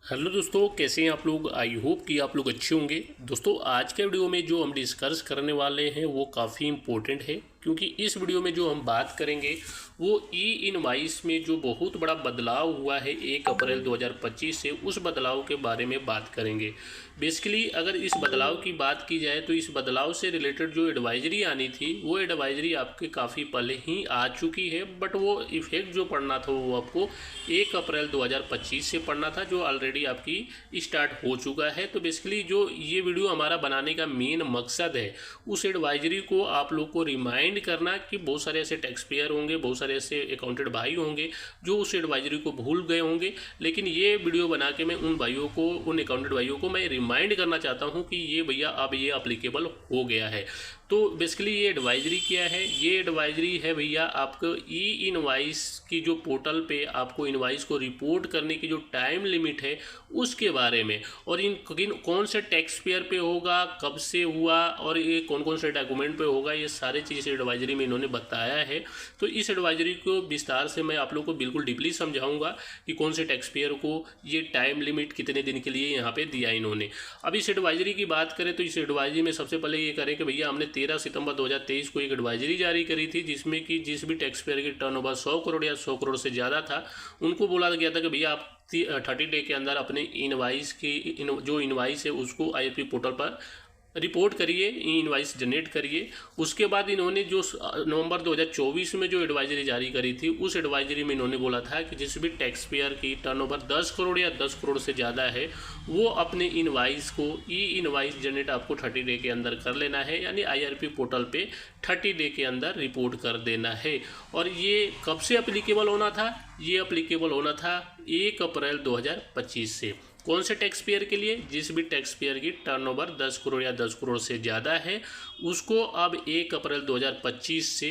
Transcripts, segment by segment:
Hello दोस्तों, कैसे हैं आप लोग। आई होप कि आप लोग अच्छे होंगे। दोस्तों, आज के वीडियो में जो हम डिस्कस करने वाले हैं वो काफ़ी इम्पोर्टेंट है, क्योंकि इस वीडियो में जो हम बात करेंगे वो ई इनवाइस में जो बहुत बड़ा बदलाव हुआ है 1 अप्रैल 2025 से, उस बदलाव के बारे में बात करेंगे। बेसिकली अगर इस बदलाव की बात की जाए तो इस बदलाव से रिलेटेड जो एडवाइजरी आनी थी वो एडवाइजरी आपके काफ़ी पहले ही आ चुकी है, बट वो इफेक्ट जो पड़ना था वो आपको 1 अप्रैल 2025 से पड़ना था, जो ऑलरेडी आपकी स्टार्ट हो चुका है। तो बेसिकली जो ये वीडियो हमारा बनाने का मेन मकसद है उस एडवाइजरी को आप लोग को रिमाइंड करना कि बहुत सारे ऐसे टैक्स पेयर होंगे, बहुत सारे ऐसे अकाउंटेंट भाई होंगे जो उस एडवाइजरी को भूल गए होंगे, लेकिन ये वीडियो बना के मैं उन भाइयों को, उन अकाउंटेंट भाइयों को मैं रिमाइंड करना चाहता हूँ कि ये भैया अब ये अप्लीकेबल हो गया है। तो बेसिकली ये एडवाइजरी क्या है? ये एडवाइजरी है भैया आपको ई इनवाइस की जो पोर्टल पे आपको इनवाइस को रिपोर्ट करने की जो टाइम लिमिट है उसके बारे में, और इन कौन से टैक्स पेयर पे होगा, कब से हुआ और ये कौन कौन से डॉक्यूमेंट पे होगा, ये सारे चीज़ एडवाइजरी में इन्होंने बताया है। तो इस एडवाइजरी को विस्तार से मैं आप लोग को बिल्कुल डीपली समझाऊंगा कि कौन से टैक्स पेयर को ये टाइम लिमिट कितने दिन के लिए यहाँ पे दिया इन्होंने। अब इस एडवाइजरी की बात करें तो इस एडवाइजरी में सबसे पहले ये करें कि भैया हमने 13 सितंबर 2023 को एक एडवाइजरी जारी करी थी, जिसमें कि जिस भी टैक्स पेयर की टर्नओवर 100 करोड़ या 100 करोड़ से ज़्यादा था उनको बोला गया था कि भैया आप 30 डे के अंदर अपने इनवाइस की जो इनवाइस है उसको आईआरपी पोर्टल पर रिपोर्ट करिए, ई इनवाइस जनरेट करिए। उसके बाद इन्होंने जो नवंबर 2024 में जो एडवाइजरी जारी करी थी उस एडवाइजरी में इन्होंने बोला था कि जिस भी टैक्स पेयर की टर्नओवर 10 करोड़ या 10 करोड़ से ज़्यादा है वो अपने इनवाइस को ई इनवाइस जनरेट आपको 30 डे के अंदर कर लेना है, यानी आईआरपी पोर्टल पे 30 डे के अंदर रिपोर्ट कर देना है। और ये कब से अप्लीकेबल होना था? ये अप्लीकेबल होना था 1 अप्रैल 2025 से। कौन से टैक्स पेयर के लिए? जिस भी टैक्स पेयर की टर्नओवर 10 करोड़ या 10 करोड़ से ज़्यादा है उसको अब 1 अप्रैल 2025 से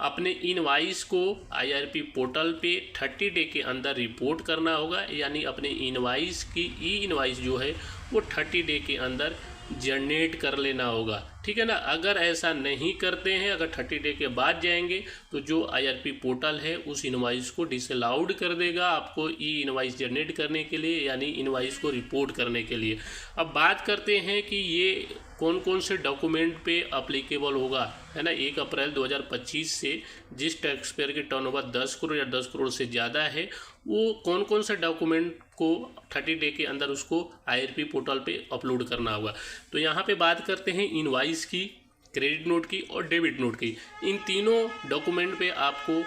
अपने इनवाइस को आईआरपी पोर्टल पे 30 डे के अंदर रिपोर्ट करना होगा, यानी अपने इनवाइस की ई इनवाइस जो है वो 30 डे के अंदर जनरेट कर लेना होगा। ठीक है ना। अगर ऐसा नहीं करते हैं, अगर 30 डे के बाद जाएंगे तो जो आईआरपी पोर्टल है उस इनवाइस को डिसअलाउड कर देगा आपको ई इनवाइस जनरेट करने के लिए, यानी इनवाइस को रिपोर्ट करने के लिए। अब बात करते हैं कि ये कौन कौन से डॉक्यूमेंट पे अप्लीकेबल होगा, है ना। 1 अप्रैल 2025 से जिस टैक्स पेयर की टर्नओवर 10 करोड़ या 10 करोड़ से ज़्यादा है वो कौन कौन से डॉक्यूमेंट को 30 डे के अंदर उसको आईआरपी पोर्टल पे अपलोड करना होगा। तो यहाँ पे बात करते हैं इनवाइस की, क्रेडिट नोट की और डेबिट नोट की। इन तीनों डॉक्यूमेंट पे आपको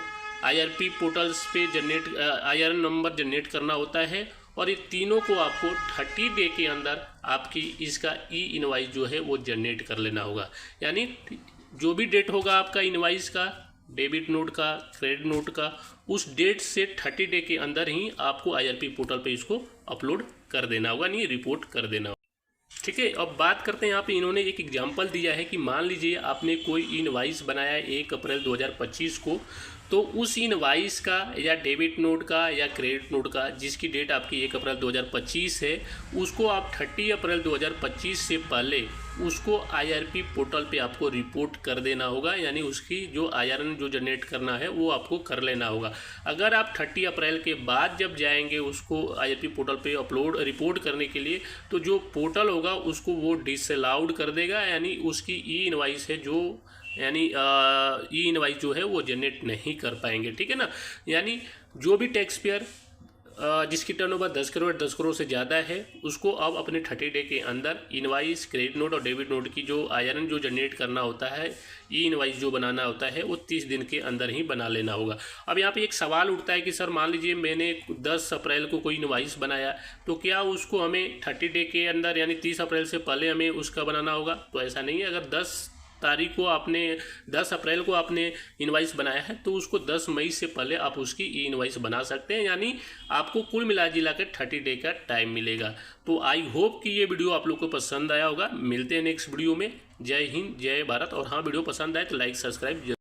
आईआरपी पोर्टल्स पे जनरेट आईआरएन नंबर जनरेट करना होता है, और ये तीनों को आपको 30 डे के अंदर आपकी इसका ई इनवाइस जो है वो जनरेट कर लेना होगा। यानी जो भी डेट होगा आपका इनवाइस का, डेबिट नोट का, क्रेडिट नोट का, उस डेट से 30 डे के अंदर ही आपको आईआरपी पोर्टल पे इसको अपलोड कर देना होगा, नहीं रिपोर्ट कर देना होगा। ठीक है। अब बात करते हैं, यहाँ पे इन्होंने एक एग्जांपल दिया है कि मान लीजिए आपने कोई इनवाइस बनाया 1 अप्रैल 2025 को, तो उस इनवाइस का या डेबिट नोट का या क्रेडिट नोट का जिसकी डेट आपकी 1 अप्रैल 2025 है उसको आप 30 अप्रैल 2025 से पहले उसको आईआरपी पोर्टल पे आपको रिपोर्ट कर देना होगा, यानी उसकी जो आईआरएन जो जनरेट करना है वो आपको कर लेना होगा। अगर आप 30 अप्रैल के बाद जब जाएंगे उसको आईआरपी पोर्टल पे अपलोड रिपोर्ट करने के लिए, तो जो पोर्टल होगा उसको वो डिसअलाउड कर देगा, यानी उसकी ई इनवाइस है जो, यानी ई इनवाइस जो है वो जनरेट नहीं कर पाएंगे। ठीक है ना। यानी जो भी टैक्स पेयर जिसकी टर्नओवर 10 करोड़ 10 करोड़ से ज़्यादा है उसको अब अपने 30 डे के अंदर इनवाइस, क्रेडिट नोट और डेबिट नोट की जो आईआरएन जो जनरेट करना होता है, ई इनवाइस जो बनाना होता है वो 30 दिन के अंदर ही बना लेना होगा। अब यहाँ पे एक सवाल उठता है कि सर मान लीजिए मैंने 10 अप्रैल को कोई इनवाइस बनाया, तो क्या उसको हमें 30 डे के अंदर यानी 30 अप्रैल से पहले हमें उसका बनाना होगा? तो ऐसा नहीं है। अगर 10 अप्रैल को आपने इनवाइस बनाया है तो उसको 10 मई से पहले आप उसकी ई इनवाइस बना सकते हैं, यानी आपको कुल मिला जिला के 30 डे का टाइम मिलेगा। तो आई होप कि ये वीडियो आप लोग को पसंद आया होगा। मिलते हैं नेक्स्ट वीडियो में। जय हिंद, जय भारत। और हाँ, वीडियो पसंद आए तो लाइक सब्सक्राइब